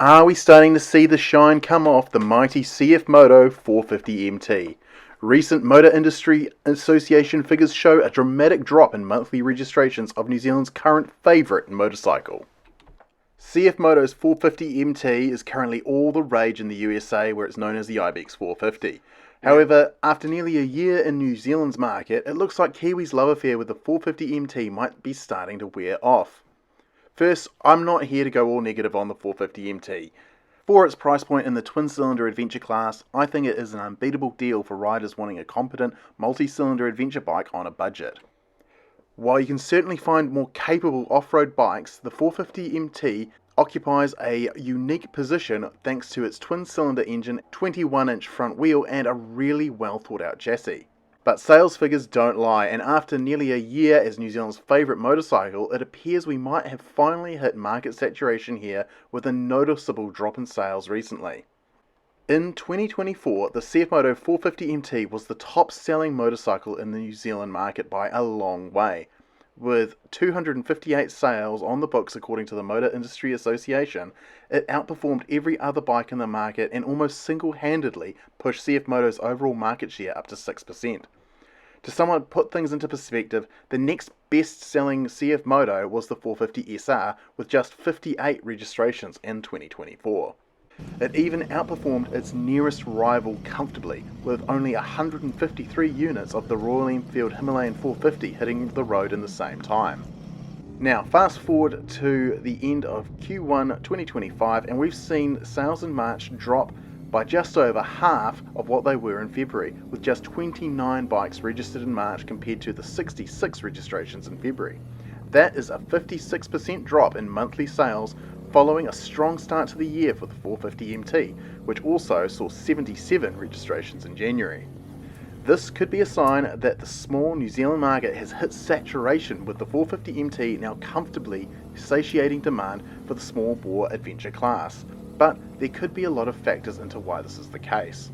Are we starting to see the shine come off the mighty CFMOTO 450 MT? Recent Motor Industry Association figures show a dramatic drop in monthly registrations of New Zealand's current favourite motorcycle. CFMOTO's 450 MT is currently all the rage in the USA, where it's known as the IBEX 450. However, after nearly a year in New Zealand's market, it looks like Kiwi's love affair with the 450 MT might be starting to wear off. First, I'm not here to go all negative on the 450 MT. For its price point in the twin-cylinder adventure class, I think it is an unbeatable deal for riders wanting a competent multi-cylinder adventure bike on a budget. While you can certainly find more capable off-road bikes, the 450 MT occupies a unique position thanks to its twin-cylinder engine, 21-inch front wheel, and a really well thought-out chassis. But sales figures don't lie, and after nearly a year as New Zealand's favourite motorcycle, it appears we might have finally hit market saturation here with a noticeable drop in sales recently. In 2024, the CFMOTO 450 MT was the top-selling motorcycle in the New Zealand market by a long way. With 258 sales on the books according to the Motor Industry Association, it outperformed every other bike in the market and almost single-handedly pushed CFMOTO's overall market share up to 6%. To somewhat put things into perspective, the next best-selling CFMOTO was the 450 SR with just 58 registrations in 2024. It even outperformed its nearest rival comfortably, with only 153 units of the Royal Enfield Himalayan 450 hitting the road in the same time. Now, fast forward to the end of Q1 2025, and we've seen sales in March drop by just over half of what they were in February, with just 29 bikes registered in March compared to the 66 registrations in February. That is a 56% drop in monthly sales, following a strong start to the year for the 450 MT, which also saw 77 registrations in January. This could be a sign that the small New Zealand market has hit saturation, with the 450 MT now comfortably satiating demand for the small bore adventure class. But there could be a lot of factors into why this is the case.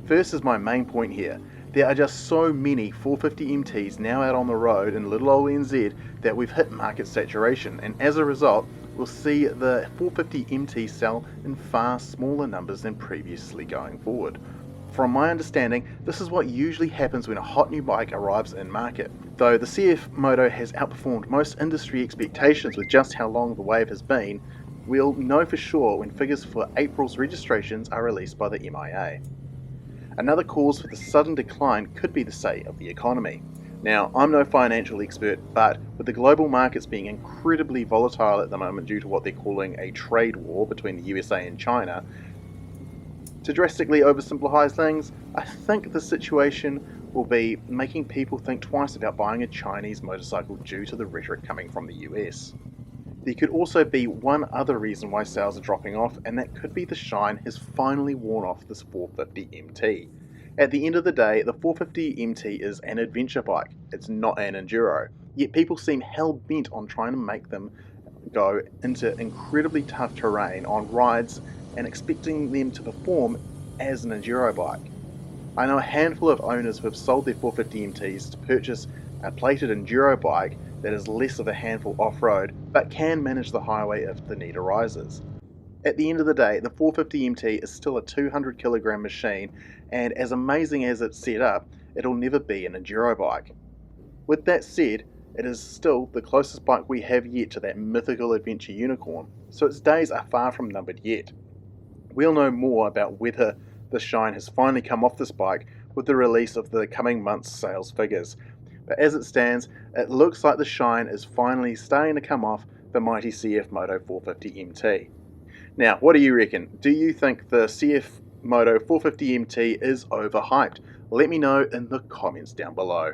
First is my main point here. There are just so many 450 MTs now out on the road in little old NZ that we've hit market saturation, and as a result, we'll see the 450 MT sell in far smaller numbers than previously going forward. From my understanding, this is what usually happens when a hot new bike arrives in market. Though the CFMOTO has outperformed most industry expectations with just how long the wave has been, we'll know for sure when figures for April's registrations are released by the MIA. Another cause for the sudden decline could be the state of the economy. Now, I'm no financial expert, but with the global markets being incredibly volatile at the moment due to what they're calling a trade war between the USA and China, to drastically oversimplify things, I think the situation will be making people think twice about buying a Chinese motorcycle due to the rhetoric coming from the US. There could also be one other reason why sales are dropping off, and that could be the shine has finally worn off this 450 MT. At the end of the day, the 450 MT is an adventure bike, it's not an enduro, yet people seem hell-bent on trying to make them go into incredibly tough terrain on rides and expecting them to perform as an enduro bike. I know a handful of owners who have sold their 450 MTs to purchase a plated enduro bike that is less of a handful off-road, but can manage the highway if the need arises. At the end of the day, the 450 MT is still a 200 kilogram machine, and as amazing as it's set up, it'll never be an enduro bike. With that said, it is still the closest bike we have yet to that mythical adventure unicorn, so its days are far from numbered yet. We'll know more about whether the shine has finally come off this bike with the release of the coming month's sales figures. But as it stands, it looks like the shine is finally starting to come off the mighty CFMOTO 450 MT. Now, what do you reckon? Do you think the CFMOTO 450 MT is overhyped? Let me know in the comments down below.